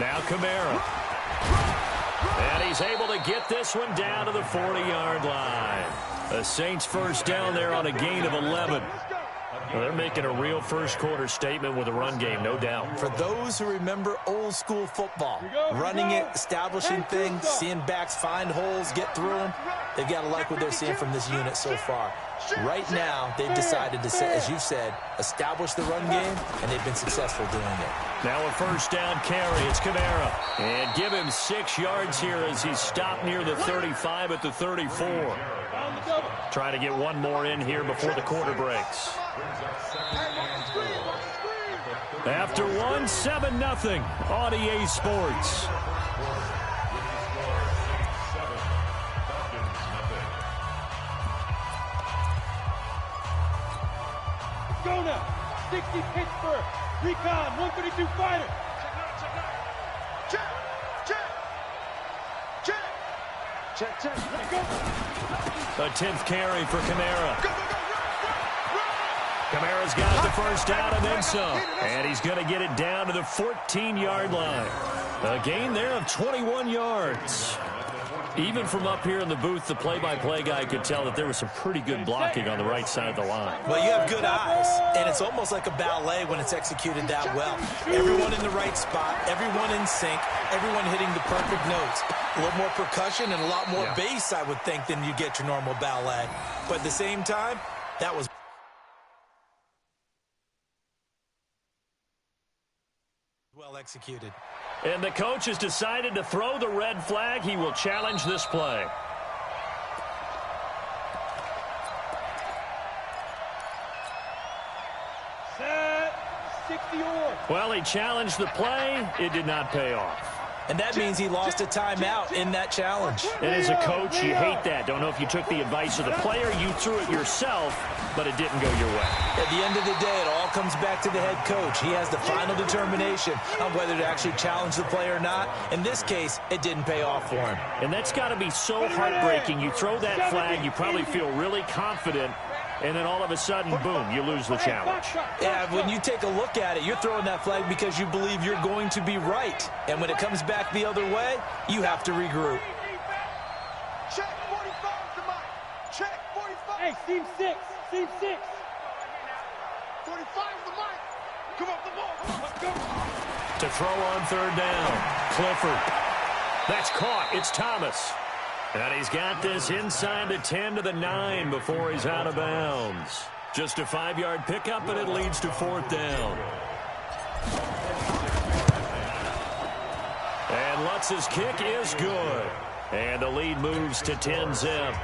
Now Kamara. And he's able to get this one down to the 40-yard line. The Saints first down there on a gain of 11. Well, they're making a real first-quarter statement with a run game, no doubt. For those who remember old-school football, running it, establishing things, seeing backs find holes, get through them, they've got to like what they're seeing from this unit so far. Right now, they've decided to, as you said, establish the run game, and they've been successful doing it. Now a first down carry. It's Kamara. And give him 6 yards here as he's stopped near the 35 at the 34. Trying to get one more in here before the quarter breaks. After one, 7-0 on EA Sports. Go now. 60 Pittsburgh. Recon, 132 fighter. Check. A 10th carry for Kamara. Kamara's got the first down and then some. And he's going to get it down to the 14-yard line. A gain there of 21 yards. Even from up here in the booth, the play-by-play guy could tell that there was some pretty good blocking on the right side of the line. Well, you have good eyes, and it's almost like a ballet when it's executed that well. Everyone in the right spot, everyone in sync, everyone hitting the perfect notes. A little more percussion and a lot more bass, I would think, than you get your normal ballet. But at the same time, that was well executed. And the coach has decided to throw the red flag. He will challenge this play. Set. 60 or. Well, he challenged the play. It did not pay off. And that means he lost a timeout in that challenge. And as a coach, you hate that. Don't know if you took the advice of the player. You threw it yourself, but it didn't go your way. At the end of the day, it all comes back to the head coach. He has the final determination on whether to actually challenge the play or not. In this case, it didn't pay off for him. And that's got to be so heartbreaking. You throw that flag, you probably feel really confident, and then all of a sudden, boom, you lose the challenge. Yeah, when you take a look at it, you're throwing that flag because you believe you're going to be right. And when it comes back the other way, you have to regroup. Check 45 to Mike. Check 45. Hey, seam 6. Seam 6. 45 to Mike. Come on, the ball. Come on, let's go. To throw on third down, Clifford. That's caught. It's Thomas. And he's got this inside the 10 to the 9 before he's out of bounds. Just a 5-yard pickup, and it leads to fourth down. And Lutz's kick is good. And the lead moves to 10-zip.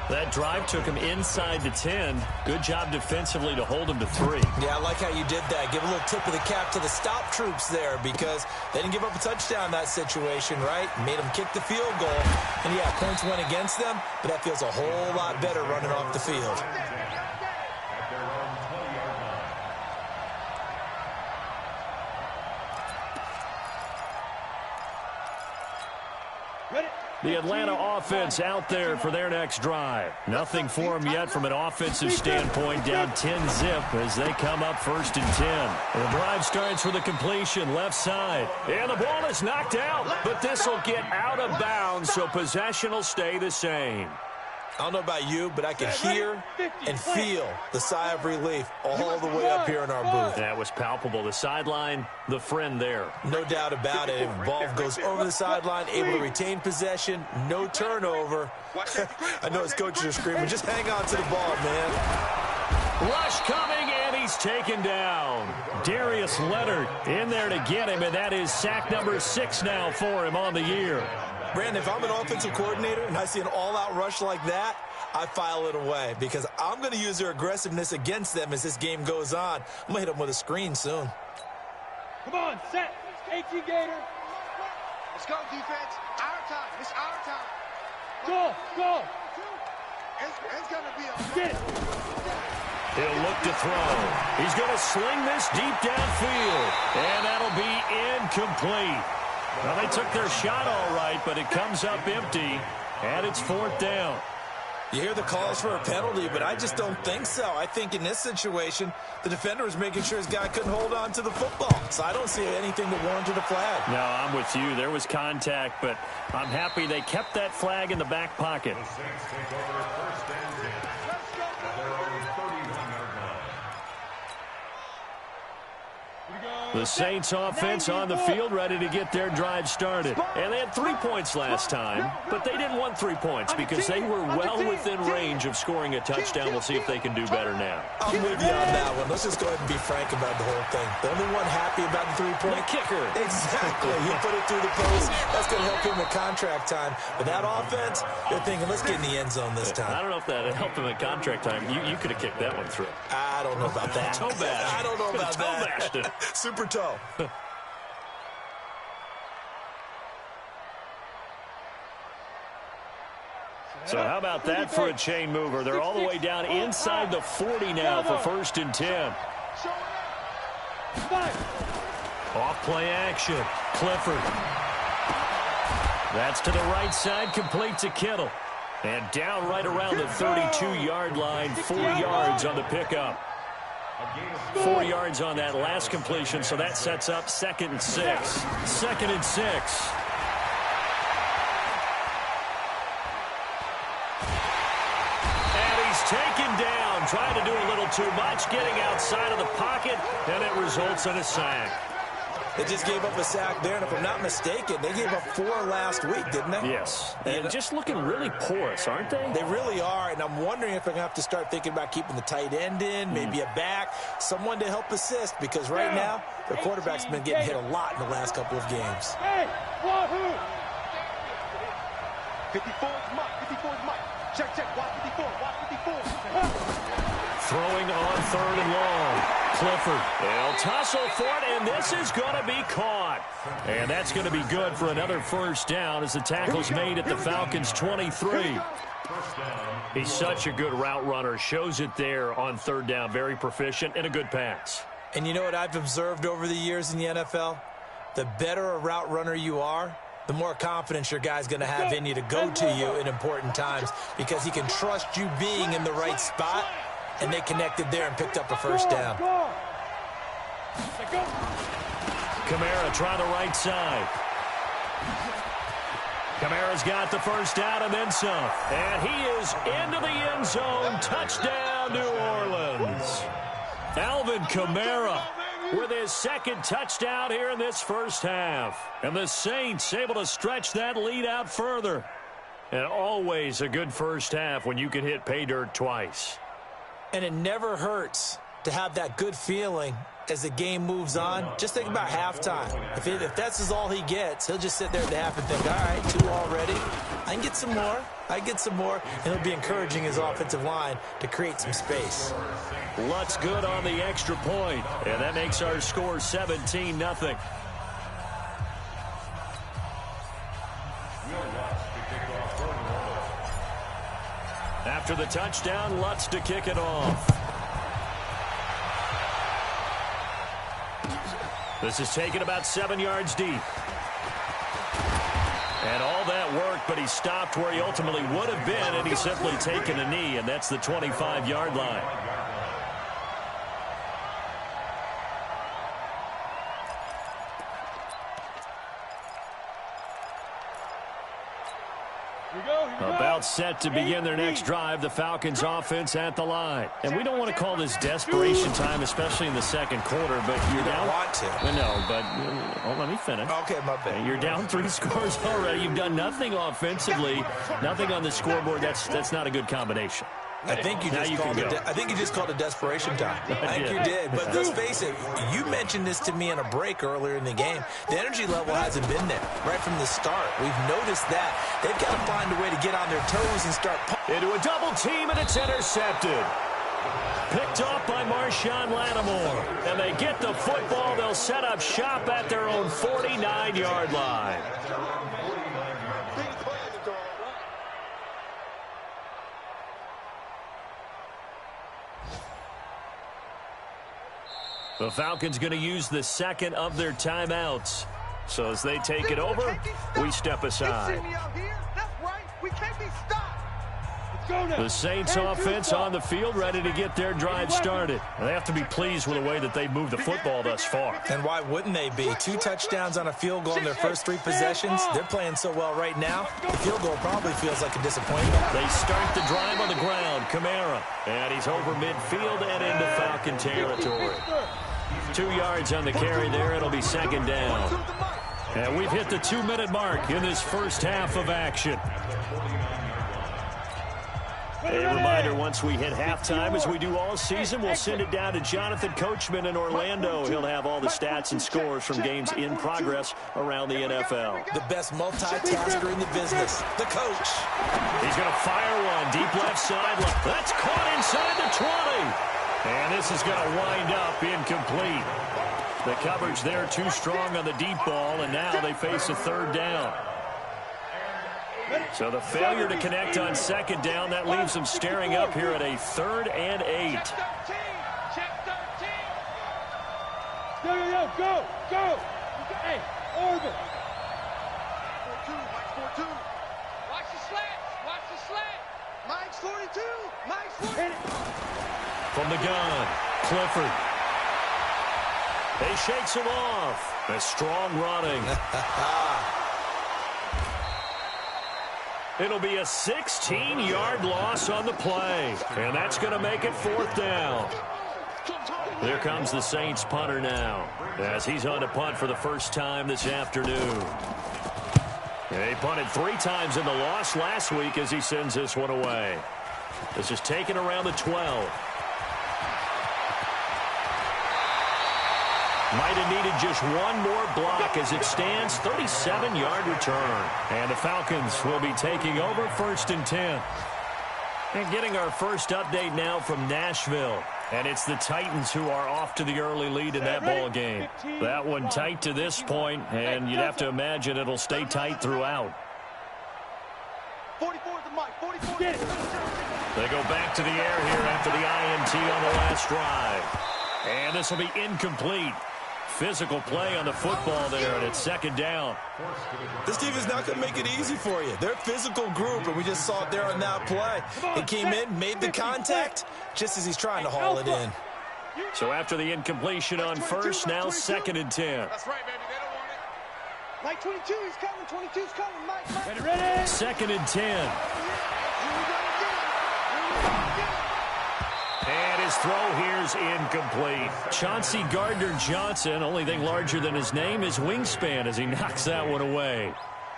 That drive took him inside the 10. Good job defensively to hold him to 3. Yeah, I like how you did that. Give a little tip of the cap to the stop troops there because they didn't give up a touchdown in that situation, right? Made them kick the field goal. And, yeah, points went against them, but that feels a whole lot better running off the field. The Atlanta offense out there for their next drive. Nothing for them yet from an offensive standpoint. Down 10-zip as they come up first and 10. The drive starts with a completion left side. And the ball is knocked out. But this will get out of bounds, so possession will stay the same. I don't know about you, but I could hear and feel the sigh of relief all the way up here in our booth. That was palpable. The sideline, the friend there. No doubt about it. If the ball goes over the sideline, able to retain possession, no turnover. I know his coaches are screaming, just hang on to the ball, man. Rush coming, and he's taken down. Darius Leonard in there to get him, and that is sack number 6 now for him on the year. Brandon, if I'm an offensive coordinator and I see an all-out rush like that, I file it away because I'm going to use their aggressiveness against them as this game goes on. I'm going to hit them with a screen soon. Come on, set. HE Gator. Let's go, defense. Our time. It's our time. Go. It's going to be a... Get it. He'll look to throw. He's going to sling this deep downfield, and that'll be incomplete. Well, they took their shot all right, but it comes up empty, and it's fourth down. You hear the calls for a penalty, but I just don't think so. I think in this situation, the defender was making sure his guy couldn't hold on to the football. So I don't see anything that warranted a flag. No, I'm with you. There was contact, but I'm happy they kept that flag in the back pocket. The Saints offense on the field, ready to get their drive started. And they had 3 points last time, but they didn't want 3 points because they were well within range of scoring a touchdown. We'll see if they can do better now. I'm with you on that one. Let's just go ahead and be frank about the whole thing. The only one happy about the 3-point kicker. Exactly. He put it through the post. That's going to help him in contract time. But that offense, they're thinking, let's get in the end zone this time. I don't know if that helped him in contract time. You could have kicked that one through. I don't know about that. Toe bash. I don't know about toe that. Bashed it. Super toe. So how about that for a chain mover? They're all the way down inside the 40 now for 1st and 10. Off play action. Clifford. That's to the right side, complete to Kittle. And down right around the 32-yard line, 4 yards on the pickup. 4 yards on that last completion, so that sets up 2nd and 6. 2nd and 6. Taken down, trying to do a little too much, getting outside of the pocket, and it results in a sack. They just gave up a sack there, and if I'm not mistaken, they gave up 4 last week, didn't they? Yes, and just looking really porous, aren't they? They really are, and I'm wondering if they're going to have to start thinking about keeping the tight end in, maybe a back, someone to help assist, because right now, their quarterback's been getting hit a lot in the last couple of games. 54 is Mike, 54 is Mike. Check, watch 54, watch 54. Throwing on 3rd and long. Clifford. They'll tussle for it, and this is going to be caught. And that's going to be good for another 1st down as the tackle's made at the Falcons' 23. He's such a good route runner. Shows it there on 3rd down. Very proficient and a good pass. And you know what I've observed over the years in the NFL? The better a route runner you are, the more confidence your guy's going to have in you to go to you in important times because he can trust you being in the right spot, and they connected there and picked up a 1st down. Kamara trying the right side. Kamara's got the 1st down and then some. And he is into the end zone. Touchdown, New Orleans. Alvin Kamara with his 2nd touchdown here in this 1st half. And the Saints able to stretch that lead out further. And always a good 1st half when you can hit pay dirt twice. And it never hurts to have that good feeling as the game moves on. Just think about halftime. If that's all he gets, he'll just sit there at the half and think, all right, 2 already. I can get some more. And he'll be encouraging his offensive line to create some space. Lutz good on the extra point. And that makes our score 17-0. After the touchdown, Lutz to kick it off. This is taken about 7 yards deep. And all that work, but he stopped where he ultimately would have been, and he's simply taken a knee, and that's the 25-yard line. About set to begin their next drive, the Falcons offense at the line. And we don't want to call this desperation time, especially in the 2nd quarter, but you're down. Want to. No, but let me finish. Okay, my bad. You're down 3 scores already. You've done nothing offensively, nothing on the scoreboard. That's not a good combination. I think you just called it desperation time. I think you did. But let's face it, you mentioned this to me in a break earlier in the game. The energy level hasn't been there right from the start. We've noticed that. They've got to find a way to get on their toes and start. Into a double team, and it's intercepted. Picked off by Marshawn Lattimore. And they get the football. They'll set up shop at their own 49-yard line. The Falcons going to use the 2nd of their timeouts. So as they take it over, we step aside. That's right. We can't be stopped. The Saints offense on the field, ready to get their drive started. They have to be pleased with the way that they've moved the football thus far. And why wouldn't they be? 2 touchdowns on a field goal in their first 3 possessions. They're playing so well right now, the field goal probably feels like a disappointment. They start the drive on the ground. Kamara. And he's over midfield and into Falcon territory. 2 yards on the carry there. It'll be second down. And we've hit the 2-minute mark in this first half of action. A reminder, once we hit halftime, as we do all season, we'll send it down to Jonathan Coachman in Orlando. He'll have all the stats and scores from games in progress around the NFL. The best multitasker in the business, the coach. He's going to fire one deep left side. That's caught inside the 20. And this is going to wind up incomplete. The coverage there too strong on the deep ball, and now they face a third down. So the failure to connect on second down, that leaves them staring up here at a 3rd and 8. Go. Hey, Orville. 4-2, Mike's 4-2. Watch the slant. Mike's 42. From the gun, Clifford. He shakes him off. A strong running. It'll be a 16-yard loss on the play. And that's going to make it 4th down. There comes the Saints punter now, as he's on to punt for the first time this afternoon. He punted 3 times in the loss last week as he sends this one away. This is taken around the 12. Might have needed just one more block as it stands. 37-yard return. And the Falcons will be taking over 1st and 10. And getting our first update now from Nashville. And it's the Titans who are off to the early lead in that ball game. That one tight to this point, and you'd have to imagine it'll stay tight throughout. 44 the mic. 44. They go back to the air here after the INT on the last drive. And this will be incomplete. Physical play on the football there, and it's second down. This team is not going to make it easy for you. They're a physical group, and we just saw it there on that play. He came in, made the contact, just as he's trying to haul it in. So after the incompletion on first, now 2nd and 10. That's right, baby. They don't want it. Mike 22, he's coming. 22's coming. Mike. Ready. 2nd and 10. And his throw here's incomplete. Chauncey Gardner-Johnson, only thing larger than his name is wingspan as he knocks that one away.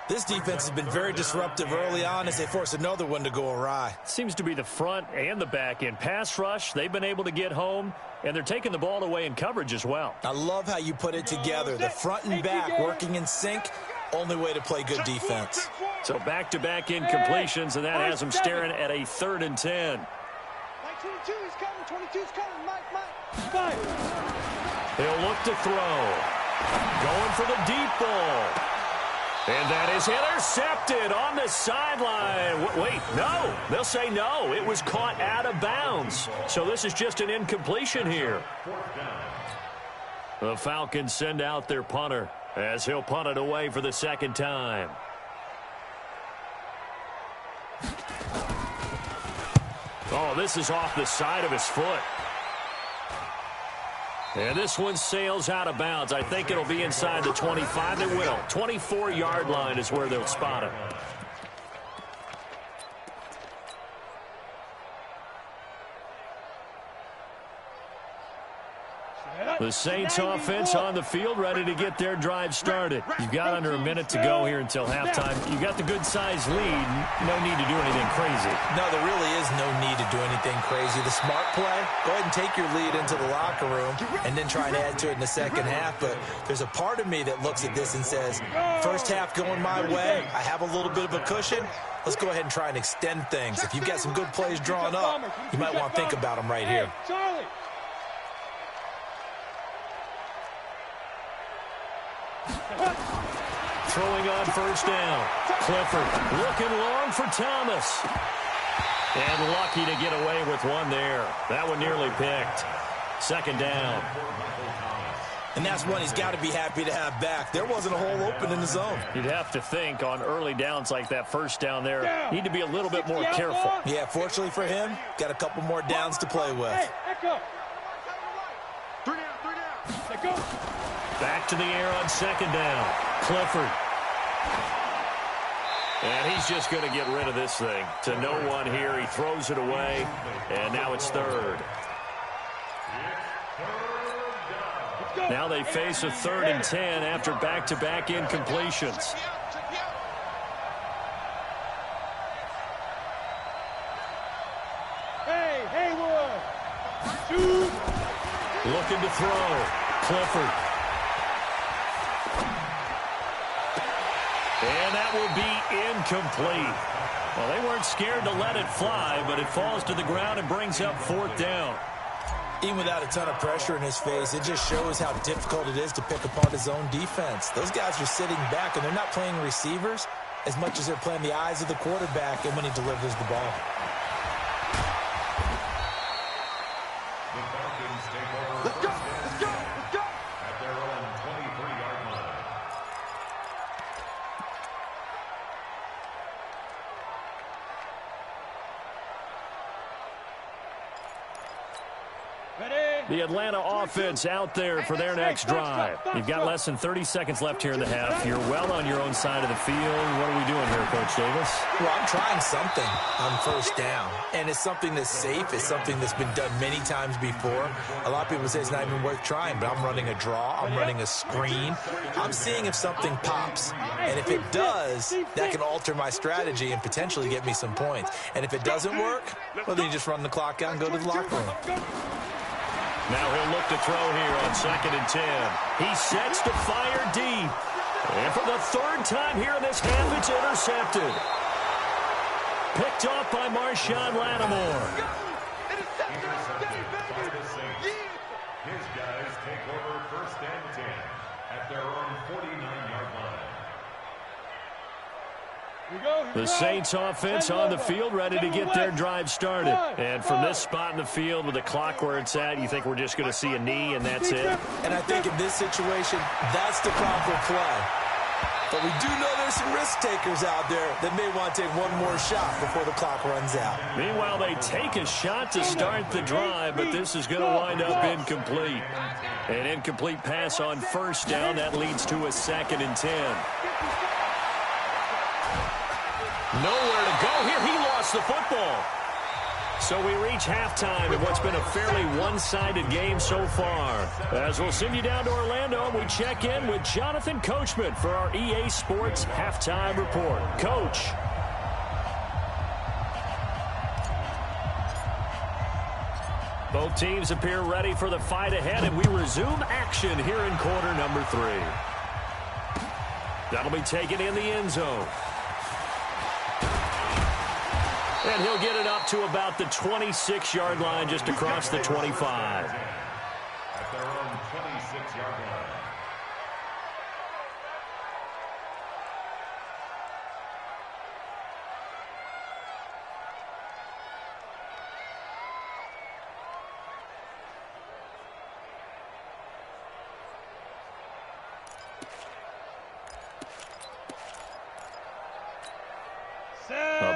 This defense has been very disruptive early on as they force another one to go awry. Seems to be the front and the back end. Pass rush, they've been able to get home, and they're taking the ball away in coverage as well. I love how you put it together. The front and back working in sync, only way to play good defense. So back-to-back incompletions, and that has them staring at a 3rd and 10. 22, he's coming. 22's coming. Mike. 5. He'll look to throw. Going for the deep ball. And that is intercepted on the sideline. Wait, no. They'll say no. It was caught out of bounds. So this is just an incompletion here. The Falcons send out their punter as he'll punt it away for the 2nd time. Oh, this is off the side of his foot. And this one sails out of bounds. I think it'll be inside the 25. It will. 24-yard line is where they'll spot it. The Saints offense on the field, ready to get their drive started. You've got under a minute to go here until halftime. You've got the good-sized lead. No need to do anything crazy. No, there really is no need to do anything crazy. The smart play, go ahead and take your lead into the locker room and then try and add to it in the second half. But there's a part of me that looks at this and says, first half going my way, I have a little bit of a cushion. Let's go ahead and try and extend things. If you've got some good plays drawn up, you might want to think about them right here. Throwing on first down. Clifford looking long for Thomas. And lucky to get away with one there. That one nearly picked. Second down. And that's one he's got to be happy to have back. There wasn't a hole open in the zone. You'd have to think on early downs like that first down there, need to be a little bit more careful. Yeah, fortunately for him, got a couple more downs to play with. Hey, echo. 3 down, 3 down. Let go. Back to the air on second down. Clifford. And he's just going to get rid of this thing. To no one here. He throws it away. And now it's third. Now they face a 3rd and 10 after back-to-back incompletions. Hey, Haywood. Shoot. Looking to throw. Clifford. And that will be incomplete. Well, they weren't scared to let it fly, but it falls to the ground and brings up 4th down. Even without a ton of pressure in his face, it just shows how difficult it is to pick apart his own defense. Those guys are sitting back, and they're not playing receivers as much as they're playing the eyes of the quarterback and when he delivers the ball. Let's go, let's go, let's go. At their own 23-yard line. The Atlanta offense out there for their next drive. You've got less than 30 seconds left here in the half. You're well on your own side of the field. What are we doing here, Coach Davis? Well, I'm trying something on first down, and it's something that's safe. It's something that's been done many times before. A lot of people say it's not even worth trying, but I'm running a draw. I'm running a screen. I'm seeing if something pops, and if it does, that can alter my strategy and potentially get me some points. And if it doesn't work, well, then you just run the clock out and go to the locker room. Now he'll look to throw here on 2nd and 10. He sets to fire deep. And for the 3rd time here in this half, it's intercepted. Picked off by Marshawn Lattimore. His guys take over 1st and 10 at their own 49-yard line. The Saints offense on the field, ready to get their drive started. And from this spot in the field with the clock where it's at, you think we're just going to see a knee and that's it? And I think in this situation, that's the proper play. But we do know there's some risk takers out there that may want to take one more shot before the clock runs out. Meanwhile, they take a shot to start the drive, but this is going to wind up incomplete. An incomplete pass on 1st down. That leads to a 2nd and 10. Nowhere to go here. He lost the football. So we reach halftime in what's been a fairly one-sided game so far. As we'll send you down to Orlando, we check in with Jonathan Coachman for our EA Sports Halftime Report. Coach. Both teams appear ready for the fight ahead, and we resume action here in quarter number 3. That'll be taken in the end zone. And he'll get it up to about the 26-yard line, just across the 25. At their own 26-yard line.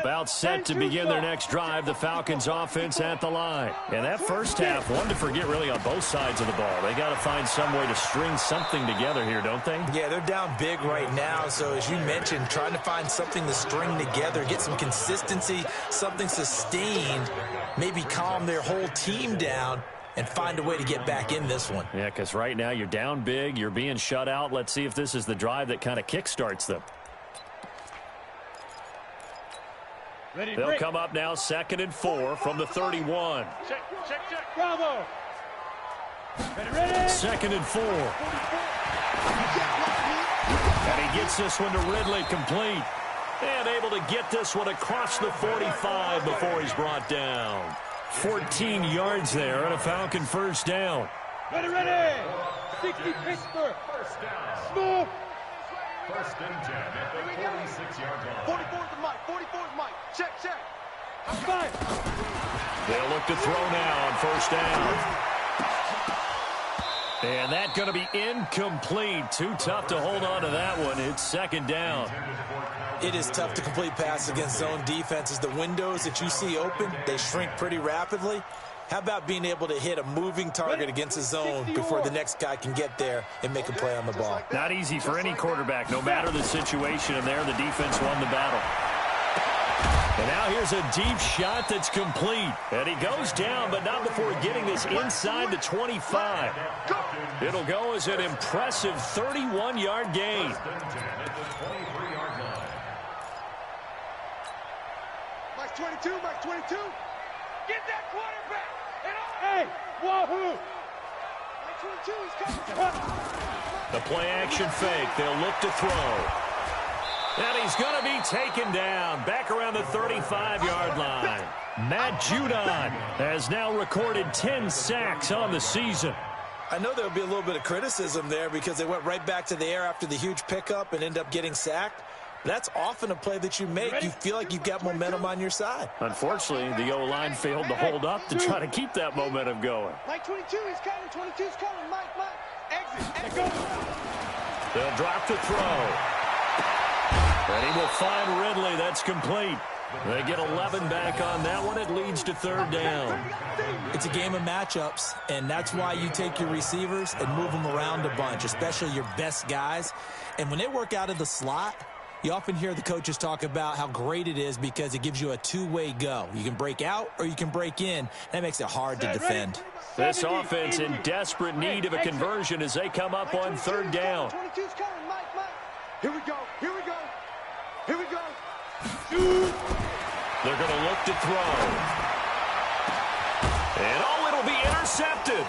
About set to begin their next drive, the Falcons offense at the line. And that first half, one to forget really on both sides of the ball. They got to find some way to string something together here, don't they? Yeah, they're down big right now. So as you mentioned, trying to find something to string together, get some consistency, something sustained, maybe calm their whole team down and find a way to get back in this one. Yeah, because right now you're down big, you're being shut out. Let's see if this is the drive that kind of kickstarts them. They'll come up now 2nd and 4 from the 31. Check. Bravo. Ready. 2nd and 4. And he gets this one to Ridley complete. And able to get this one across the 45 before he's brought down. 14 yards there and a Falcon 1st down. Ready. 60 Pittsburgh. First down. Move. 1st and 10 at the 46-yard line. 44's the mic. 44's mic. Check. Five. They'll look to throw now on 1st down. And that's going to be incomplete. Too tough to hold on to that one. It's second down. It is tough to complete passes against zone defenses. The windows that you see open, they shrink pretty rapidly. How about being able to hit a moving target against a zone before the next guy can get there and make a play on the ball? Not easy for any quarterback, no matter the situation, and there the defense won the battle. And now here's a deep shot that's complete. And he goes down, but not before getting this inside the 25. It'll go as an impressive 31-yard gain. Mike 22, Mike 22. Get that quarterback. Hey, wahoo. Mike 22, he's coming. The play action fake. They'll look to throw. And he's going to be taken down back around the 35-yard line. Matt Judon has now recorded 10 sacks on the season. I know there'll be a little bit of criticism there because they went right back to the air after the huge pickup and end up getting sacked. That's often a play that you make. You feel like you've got momentum on your side. Unfortunately, the O-line failed to hold up to try to keep that momentum going. Mike 22, he's coming. 22's coming. Mike. Exit. Go. They'll drop the throw. And he will find Ridley. That's complete. They get 11 back on that one. It leads to third down. It's a game of matchups, and that's why you take your receivers and move them around a bunch, especially your best guys. And when they work out of the slot, you often hear the coaches talk about how great it is because it gives you a two-way go. You can break out or you can break in. That makes it hard to defend. This offense in desperate need of a conversion as they come up on third down. 22's coming. Mike. Here we go. They're going to look to throw. And it'll be intercepted.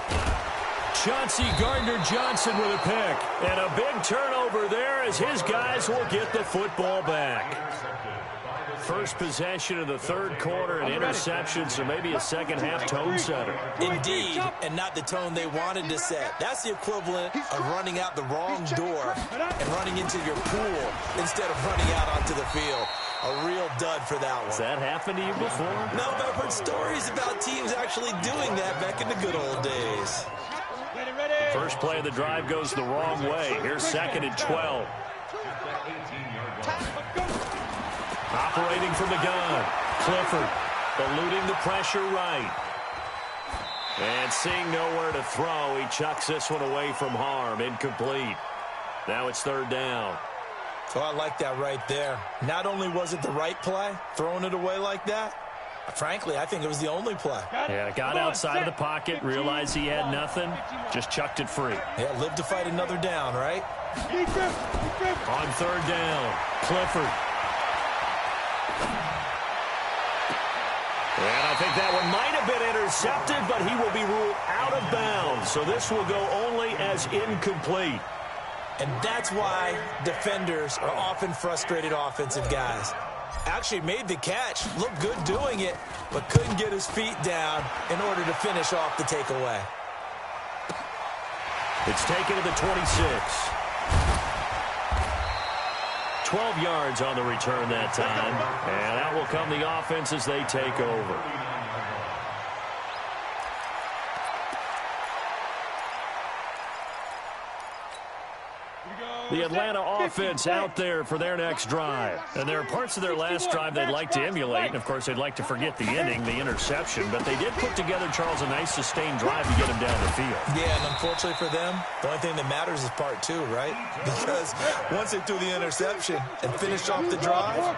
Chauncey Gardner-Johnson with a pick. And a big turnover there as his guys will get the football back. First possession of the third quarter and interception, so maybe a second-half tone setter. Indeed, and not the tone they wanted to set. That's the equivalent of running out the wrong door and running into your pool instead of running out onto the field. A real dud for that one. Has that happened to you before? No, but I've heard stories about teams actually doing that back in the good old days. First play of the drive goes the wrong way. Here's second and 12. Operating from the gun. Clifford eluding the pressure right. And seeing nowhere to throw, he chucks this one away from harm. Incomplete. Now it's third down. Oh, I like that right there. Not only was it the right play, throwing it away like that, frankly, I think it was the only play. Yeah, got outside of the pocket, realized he had nothing, just chucked it free. Yeah, live to fight another down, right? On third down, Clifford. And I think that one might have been intercepted, but he will be ruled out of bounds. So this will go only as incomplete. And that's why defenders are often frustrated offensive guys. Actually made the catch, looked good doing it, but couldn't get his feet down in order to finish off the takeaway. It's taken to the 26. 12 yards on the return that time. And out will come the offense as they take over. The Atlanta offense out there for their next drive. And there are parts of their last drive they'd like to emulate. And, of course, they'd like to forget the inning, the interception. But they did put together, Charles, a nice sustained drive to get him down the field. Yeah, and unfortunately for them, the only thing that matters is part two, right? Because once they threw the interception and finished off the drive,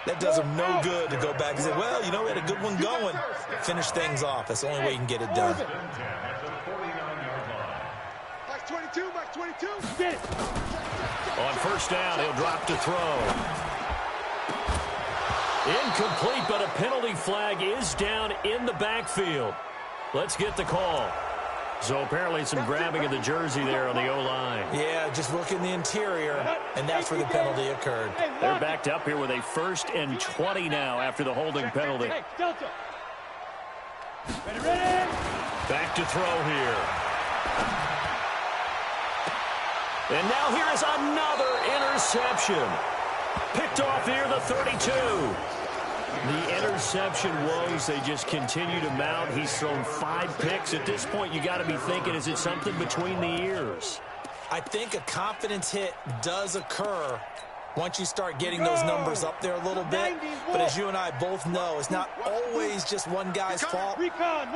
that does them no good to go back and say, well, you know, we had a good one going. Finish things off. That's the only way you can get it done. Mike 22, Mike 22. Get it. On first down, he'll drop to throw. Incomplete, but a penalty flag is down in the backfield. Let's get the call. So apparently some grabbing of the jersey there on the O-line. Yeah, just look in the interior, and that's where the penalty occurred. They're backed up here with a 1st and 20 now after the holding penalty. Back to throw here. And now here is another interception. Picked off here, the 32. The interception woes, they just continue to mount. He's thrown 5 picks. At this point, you got to be thinking, is it something between the ears? I think a confidence hit does occur once you start getting those numbers up there a little bit. But as you and I both know, it's not always just one guy's fault.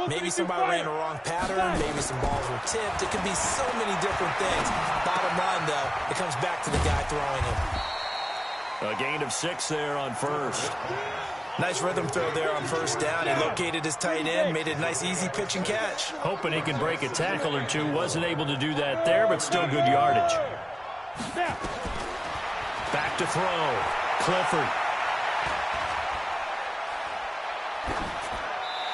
Maybe somebody ran a wrong pattern. Maybe some balls were tipped. It could be so many different things. Bottom line, though, it comes back to the guy throwing it. A gain of 6 there on first. Nice rhythm throw there on first down. He located his tight end, made it a nice, easy pitch and catch. Hoping he can break a tackle or two. Wasn't able to do that there, but still good yardage. Back to throw. Clifford.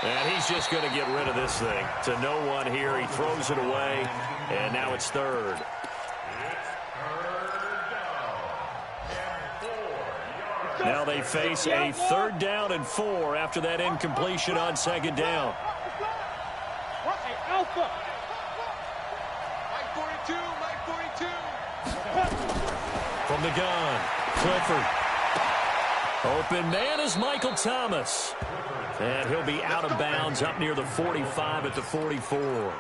And he's just going to get rid of this thing. To no one here. He throws it away, and now it's third. Now they face a 3rd down and 4 after that incompletion on 2nd down. From the gun, Clifford. Open man is Michael Thomas. And he'll be out of bounds up near the 45 at the 44.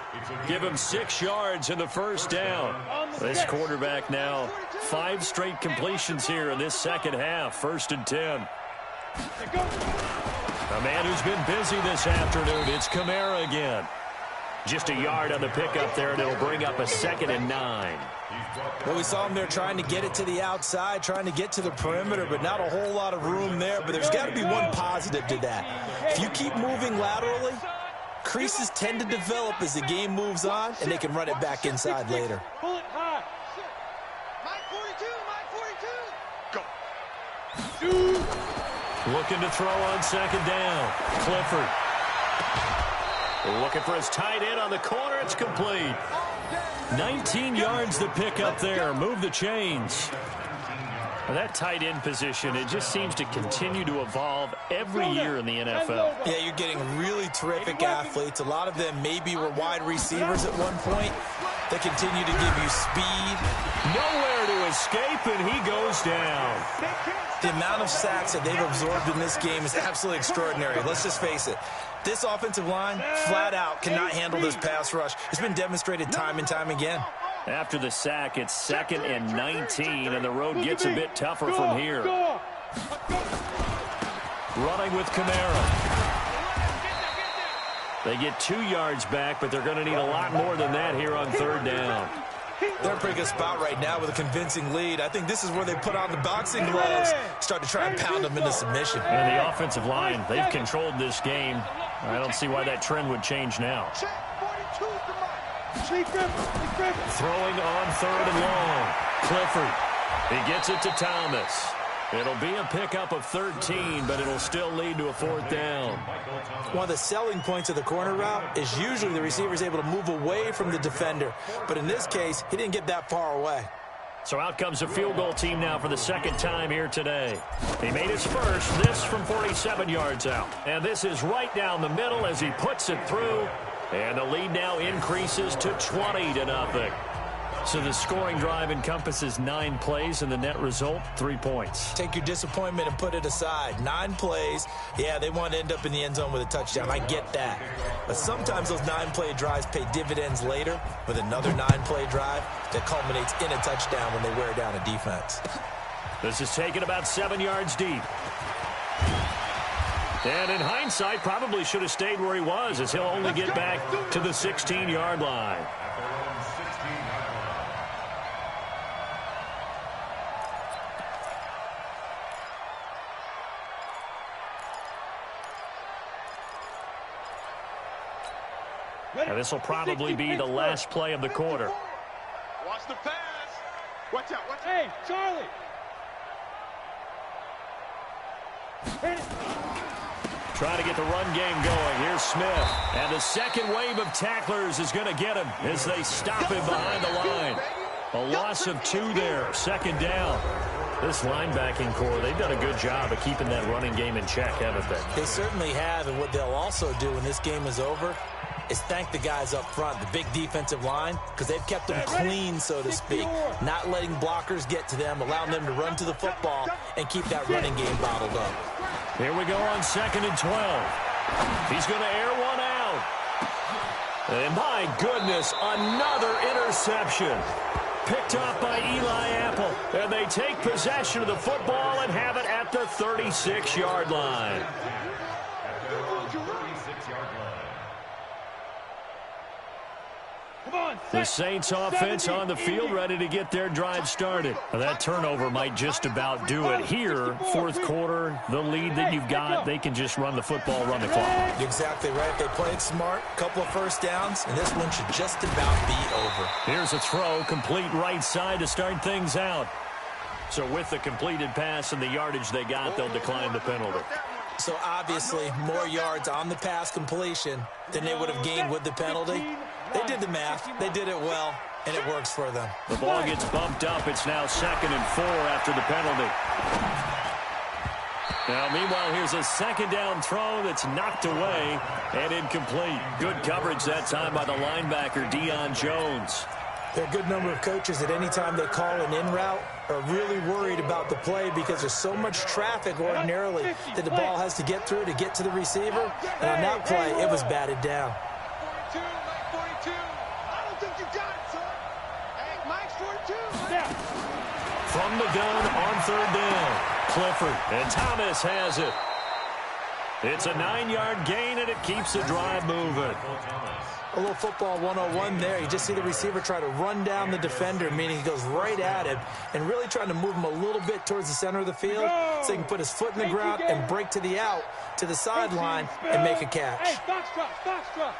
Give him 6 yards in the first down. This quarterback now 5 straight completions here in this second half. 1st and 10. A man who's been busy this afternoon. It's Kamara again. Just a yard on the pickup there, and it'll bring up a 2nd and 9. Well, we saw him there trying to get it to the outside, trying to get to the perimeter, but not a whole lot of room there. But there's got to be one positive to that. If you keep moving laterally, creases tend to develop as the game moves on, and they can run it back inside later. Pull it high. My 42, my 42. Go. Looking to throw on 2nd down. Clifford. Looking for his tight end on the corner. It's complete. 19 yards to pick up there. Move the chains. Well, that tight end position, it just seems to continue to evolve every year in the NFL. Yeah, you're getting really terrific athletes. A lot of them maybe were wide receivers at one point. They continue to give you speed. Nowhere to escape, and he goes down. The amount of sacks that they've absorbed in this game is absolutely extraordinary. Let's just face it. This offensive line, flat out, cannot handle this pass rush. It's been demonstrated time and time again. After the sack, it's 2nd and 19, and the road gets a bit tougher from here. Running with Kamara. They get 2 yards back, but they're going to need a lot more than that here on 3rd down. They're in a pretty good spot right now with a convincing lead. I think this is where they put on the boxing gloves, start to try and pound them into submission. And the offensive line, they've controlled this game. I don't see why that trend would change now. Throwing on 3rd and long. Clifford. He gets it to Thomas. It'll be a pickup of 13, but it'll still lead to a 4th down. One of the selling points of the corner route is usually the receiver is able to move away from the defender. But in this case, he didn't get that far away. So out comes a field goal team now for the 2nd time here today. He made his first, this from 47 yards out. And this is right down the middle as he puts it through. And the lead now increases to 20-0. So the scoring drive encompasses 9 plays, and the net result, 3 points. Take your disappointment and put it aside. 9 plays. Yeah, they want to end up in the end zone with a touchdown. I get that. But sometimes those 9-play drives pay dividends later with another 9-play drive that culminates in a touchdown when they wear down a defense. This is taken about 7 yards deep. And in hindsight, probably should have stayed where he was, as he'll only get back to the 16-yard line. Now this will probably be the last play of the quarter. Watch the pass. Watch out. Hey, Charlie. Trying to get the run game going. Here's Smith. And the second wave of tacklers is going to get him as they stop him behind the line. A loss of 2 there. 2nd down. This linebacking core, they've done a good job of keeping that running game in check, haven't they? They certainly have, and what they'll also do when this game is over is thank the guys up front, the big defensive line, because they've kept them clean, so to speak, not letting blockers get to them, allowing them to run to the football and keep that running game bottled up. Here we go on 2nd and 12. He's going to air one out. And my goodness, another interception. Picked off by Eli Apple. And they take possession of the football and have it at the 36-yard line. The Saints offense on the field, ready to get their drive started. That turnover might just about do it here. Fourth quarter, the lead that you've got, they can just run the football, run the clock. You're exactly right. They played smart, couple of first downs, and this one should just about be over. Here's a throw, complete right side to start things out. So with the completed pass and the yardage they got, they'll decline the penalty. So obviously, more yards on the pass completion than they would have gained with the penalty. They did the math. They did it well, and it works for them. The ball gets bumped up. It's now 2nd and 4 after the penalty. Now, meanwhile, here's a 2nd down throw that's knocked away and incomplete. Good coverage that time by the linebacker, Deion Jones. There are a good number of coaches that any time they call an in route are really worried about the play because there's so much traffic ordinarily that the ball has to get through to get to the receiver. And on that play, it was batted down. 42. I don't think you got it, son. Hey, Mike's 42. From the gun on 3rd down. Clifford, and Thomas has it. It's a 9-yard gain, and it keeps the drive moving. A little football 101 there. You just see the receiver try to run down the defender, meaning he goes right at him and really trying to move him a little bit towards the center of the field so he can put his foot in the ground and break to the out, to the sideline, and make a catch. Hey, Foxtrot.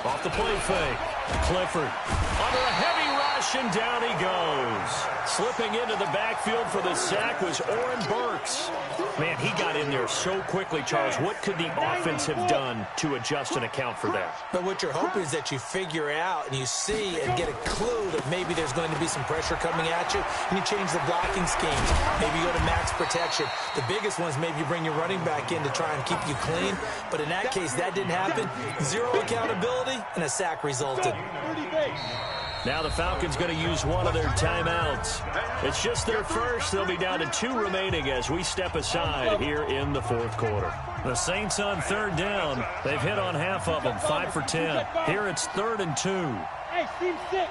Off the play fake. Clifford under a heavy rush, and down he goes. Slipping into the backfield for the sack was Oren Burks. Man, he got in there so quickly, Charles. What could the offense have done to adjust and account for that? But what you're hoping is that you figure out and you see and get a clue that maybe there's going to be some pressure coming at you, and you change the blocking schemes. Maybe you go to max protection. The biggest one is maybe you bring your running back in to try and keep you clean. But in that case, that didn't happen. Zero accountability, and a sack resulted. Now the Falcons going to use one of their timeouts. It's just their first. They'll be down to 2 remaining as we step aside here in the 4th quarter. The Saints on 3rd down. They've hit on half of them, 5 for 10. Here it's 3rd and 2. Hey, team 6.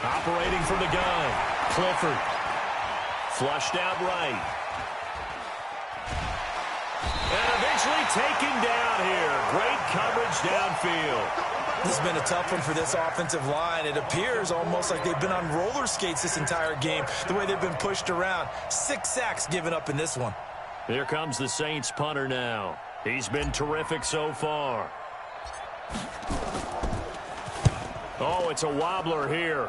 Operating from the gun. Clifford. Flushed out right. And eventually taken down here. Great coverage downfield. This has been a tough one for this offensive line. It appears almost like they've been on roller skates this entire game, the way they've been pushed around. 6 sacks given up in this one. Here comes the Saints punter now. He's been terrific so far. Oh, it's a wobbler here.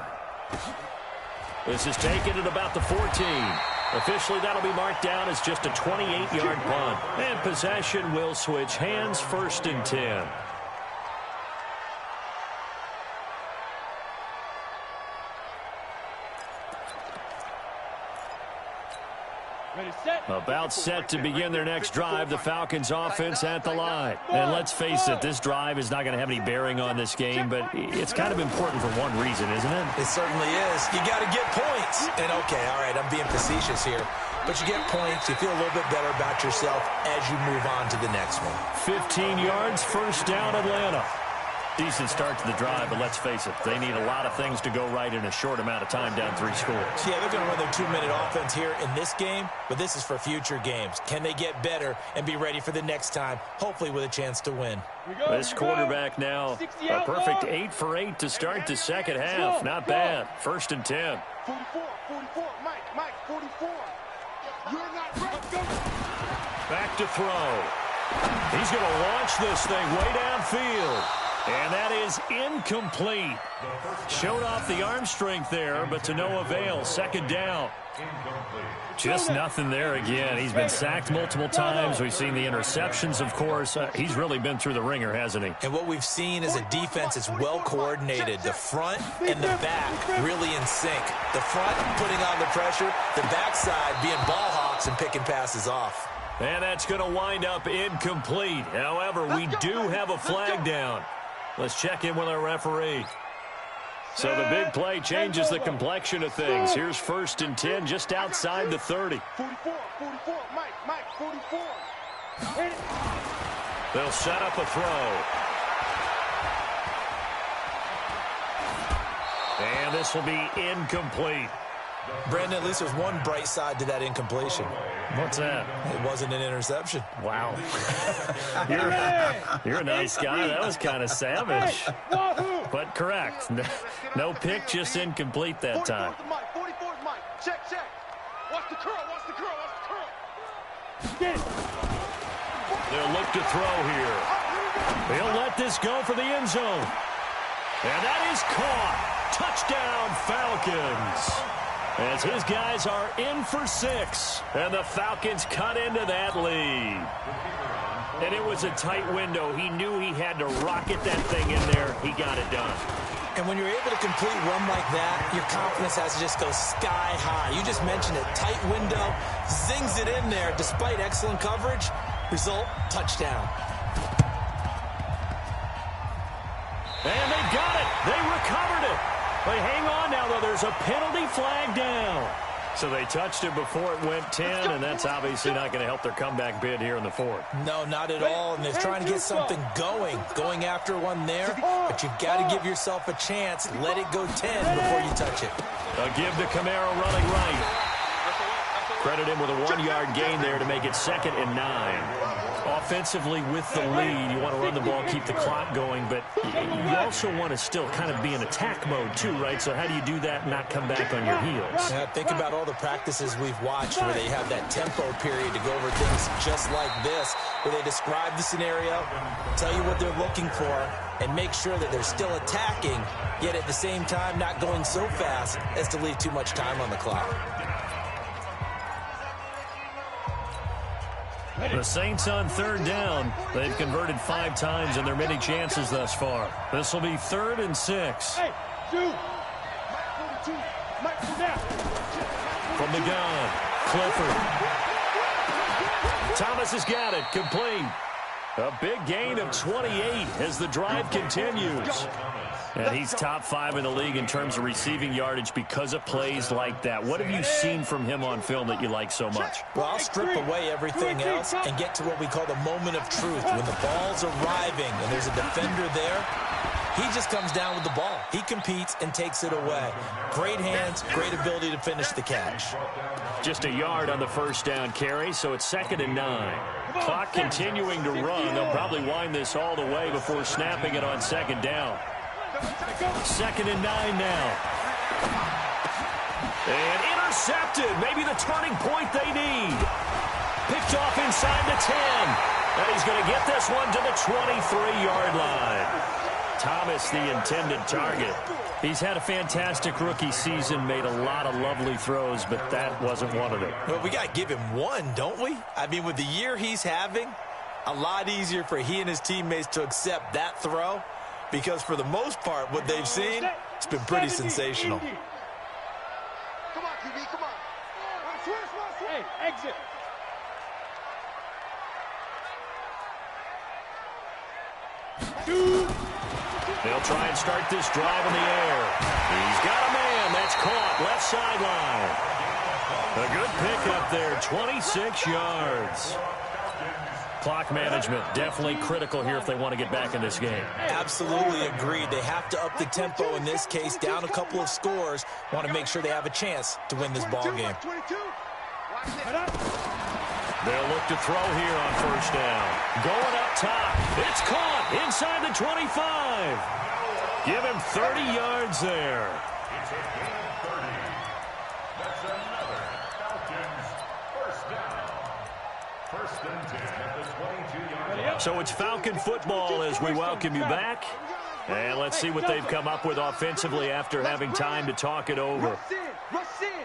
This is taken at about the 14. Officially, that'll be marked down as just a 28-yard punt. And possession will switch hands, 1st and 10. About set to begin their next drive, the Falcons offense at the line. And let's face it, this drive is not going to have any bearing on this game, but it's kind of important for one reason, isn't it? It certainly is. You got to get points. And okay, all right, I'm being facetious here. But you get points, you feel a little bit better about yourself as you move on to the next one. 15 yards, 1st down, Atlanta. Decent start to the drive, but let's face it, they need a lot of things to go right in a short amount of time, down 3 scores. Yeah, they're going to run their 2-minute offense here in this game, but this is for future games. Can they get better and be ready for the next time, hopefully with a chance to win? This quarterback now, a perfect 8 for 8 to start the second half. Not bad. 1st and 10. 44, Mike, 44. You're not ready. Back to throw. He's going to launch this thing way downfield. And that is incomplete. Showed off the arm strength there, but to no avail. 2nd down. Just nothing there again. He's been sacked multiple times. We've seen the interceptions, of course. He's really been through the ringer, hasn't he? And what we've seen is a defense that's well coordinated. The front and the back really in sync. The front putting on the pressure. The backside being ball hawks and picking passes off. And that's going to wind up incomplete. However, we do have a flag down. Let's check in with our referee. So the big play changes the complexion of things. Here's 1st and 10 just outside the 30. 44, Mike, 44. They'll set up a throw. And this will be incomplete. Brandon, at least there's one bright side to that incompletion. What's that? It wasn't an interception. Wow. You're a nice guy. That was kind of savage. But correct. No pick, just incomplete that time. 44's Mike. Check. Watch the curl. They'll look to throw here. They'll let this go for the end zone. And that is caught. Touchdown, Falcons. As his guys are in for 6. And the Falcons cut into that lead. And it was a tight window. He knew he had to rocket that thing in there. He got it done. And when you're able to complete one like that, your confidence has to just go sky high. You just mentioned it. Tight window. Zings it in there despite excellent coverage. Result, touchdown. And they got it. They recovered it. They hang on now, though. There's a penalty flag down. So they touched it before it went 10, and that's obviously not going to help their comeback bid here in the 4th. No, not at all, and they're trying to get something going after one there, but you've got to give yourself a chance. Let it go 10 before you touch it. A give to Camaro running right. Credit him with a 1-yard gain there to make it 2nd and 9. Offensively with the lead, you want to run the ball, keep the clock going, but you also want to still kind of be in attack mode too, right? So how do you do that and not come back on your heels? Yeah, think about all the practices we've watched where they have that tempo period to go over things just like this, where they describe the scenario, tell you what they're looking for, and make sure that they're still attacking, yet at the same time not going so fast as to leave too much time on the clock. The Saints on 3rd down. They've converted 5 times in their many chances thus far. This will be 3rd and 6. Hey, From the gun, Clifford. Thomas has got it, complete. A big gain of 28 as the drive continues. And he's top 5 in the league in terms of receiving yardage because of plays like that. What have you seen from him on film that you like so much? Well, I'll strip away everything else and get to what we call the moment of truth. When the ball's arriving and there's a defender there, he just comes down with the ball. He competes and takes it away. Great hands, great ability to finish the catch. Just a yard on the 1st down carry, so it's 2nd and 9. Clock continuing to run. They'll probably wind this all the way before snapping it on 2nd down. 2nd and 9 now. And intercepted. Maybe the turning point they need. Picked off inside the 10. And he's going to get this one to the 23-yard line. Thomas, the intended target. He's had a fantastic rookie season, made a lot of lovely throws, but that wasn't one of them. Well, we got to give him one, don't we? I mean, with the year he's having, a lot easier for he and his teammates to accept that throw, because for the most part, what they've seen, it's been pretty sensational. Come on, QB, come on. Hey, exit. They'll try and start this drive in the air. He's got a man. That's caught. Left sideline. A good pickup there. 26 yards. Clock management definitely critical here if they want to get back in this game. Absolutely agreed. They have to up the tempo in this case, down a couple of scores. Want to make sure they have a chance to win this ball game. They'll look to throw here on 1st down. Going up top. It's caught inside the 25. Give him 30 yards there. It's a gain of 30. That's another Falcons 1st down. 1st and 10 at the 22-yard line. So it's Falcon football as we welcome you back. And let's see what they've come up with offensively after having time to talk it over. Rush in.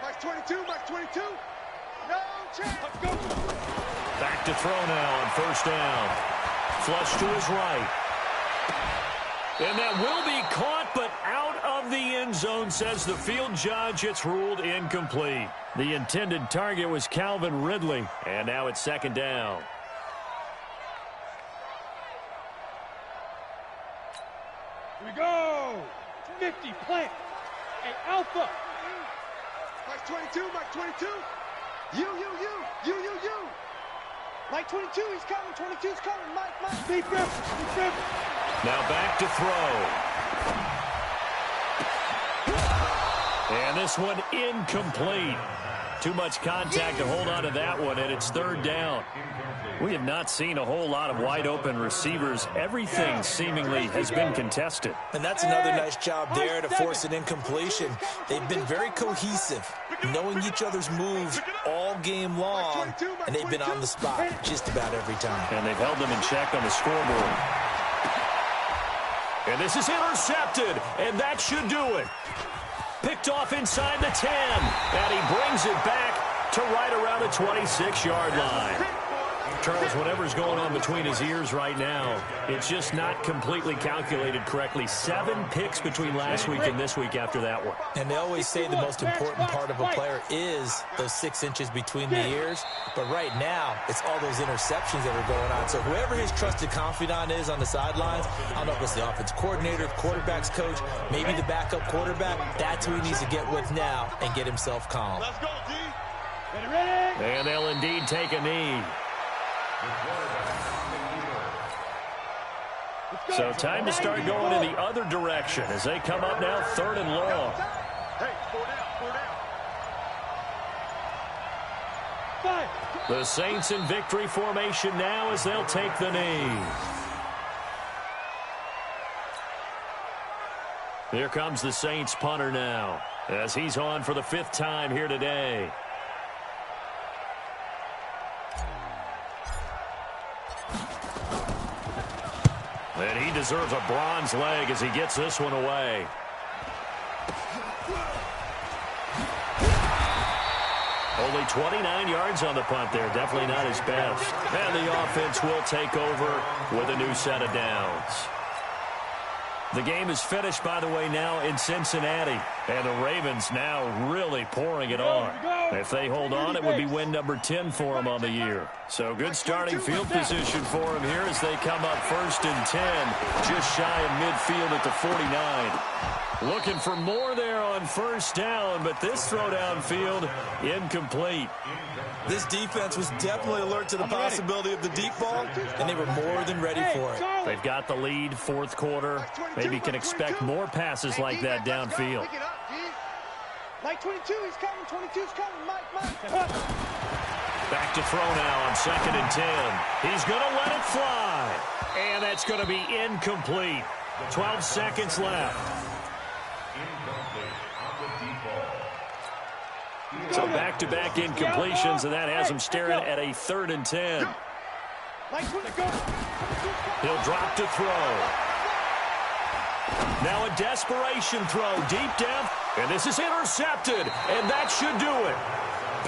Mike 22, Mike 22. No chance. Let's go. Back to throw now on 1st down. Flush to his right. And that will be caught, but out of the end zone, says the field judge. It's ruled incomplete. The intended target was Calvin Ridley. And now it's 2nd down. Here we go. 50, plant. Hey, Alpha. Mike 22, Mike 22. You. Mike 22, he's coming. 22's coming. Mike. Defense. Now back to throw. And this one incomplete. Too much contact to hold on to that one, and it's third down. We have not seen a whole lot of wide-open receivers. Everything seemingly has been contested. And that's another nice job there to force an incompletion. They've been very cohesive, knowing each other's moves all game long, and they've been on the spot just about every time. And they've held them in check on the scoreboard. And this is intercepted, and that should do it. Picked off inside the 10, and he brings it back to right around the 26-yard line. Charles, whatever's going on between his ears right now, it's just not completely calculated correctly. 7 picks between last week and this week after that one. And they always say the most important part of a player is those 6 inches between the ears. But right now, it's all those interceptions that are going on. So whoever his trusted confidant is on the sidelines, I don't know if it's the offense coordinator, quarterback's coach, maybe the backup quarterback, that's who he needs to get with now and get himself calm. Let's go, D. Ready? And they'll indeed take a knee. So time to start going in the other direction as they come up now 3rd and long. Hey, 4 down. The Saints in victory formation now as they'll take the knee. Here comes the Saints punter now as he's on for the 5th time here today. And he deserves a bronze leg as he gets this one away. Only 29 yards on the punt there. Definitely not his best. And the offense will take over with a new set of downs. The game is finished, by the way, now in Cincinnati. And the Ravens now really pouring it on. If they hold on, it would be win number 10 for them on the year. So good starting field position for them here as they come up 1st and 10. Just shy of midfield at the 49. Looking for more there on 1st down, but this throw downfield incomplete. This defense was definitely alert to the possibility of the deep ball, and they were more than ready for it. They've got the lead, 4th quarter. Maybe can expect more passes like that downfield. Mike 22, he's coming. 22's coming. Mike. Back to throw now on 2nd and 10. He's going to let it fly. And that's going to be incomplete. 12 seconds left. So back-to-back incompletions, and that has him staring at a 3rd and 10. He'll drop to throw. Now a desperation throw deep down, and this is intercepted, and that should do it.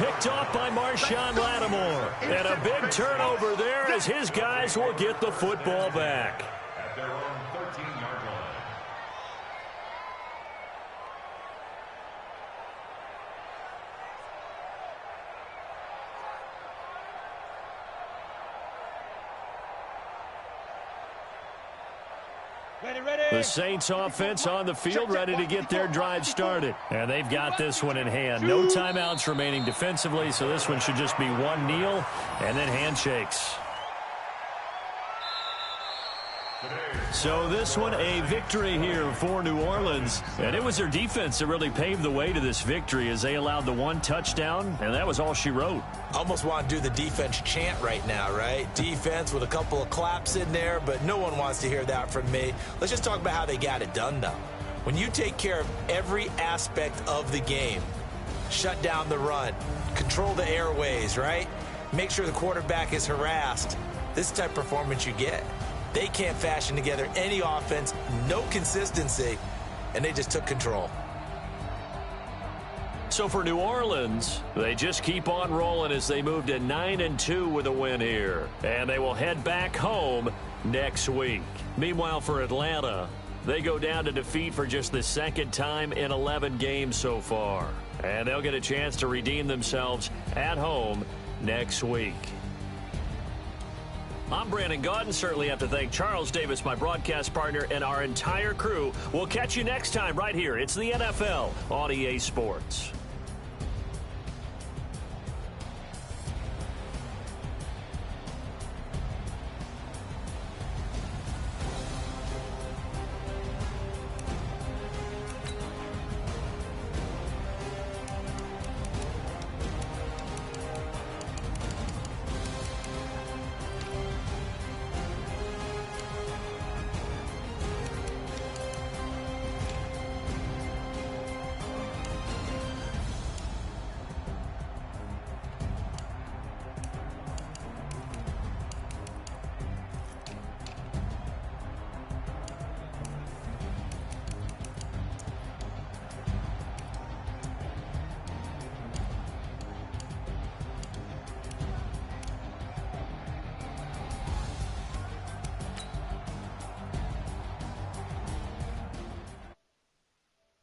Picked off by Marshawn Lattimore, and a big turnover there as his guys will get the football back. At their own 13-yard line. The Saints offense on the field ready to get their drive started. And they've got this one in hand. No timeouts remaining defensively, so this one should just be one kneel and then handshakes. So this one a victory here for New Orleans. And it was their defense that really paved the way to this victory as they allowed the 1 touchdown, and that was all she wrote. Almost want to do the defense chant right now, right? Defense with a couple of claps in there, but no one wants to hear that from me. Let's just talk about how they got it done, though. When you take care of every aspect of the game, shut down the run, control the airways, right? Make sure the quarterback is harassed. This type of performance you get. They can't fashion together any offense, no consistency, and they just took control. So for New Orleans, they just keep on rolling as they move to 9-2 with a win here. And they will head back home next week. Meanwhile, for Atlanta, they go down to defeat for just the 2nd time in 11 games so far. And they'll get a chance to redeem themselves at home next week. I'm Brandon Gaudin. Certainly have to thank Charles Davis, my broadcast partner, and our entire crew. We'll catch you next time right here. It's the NFL on EA Sports.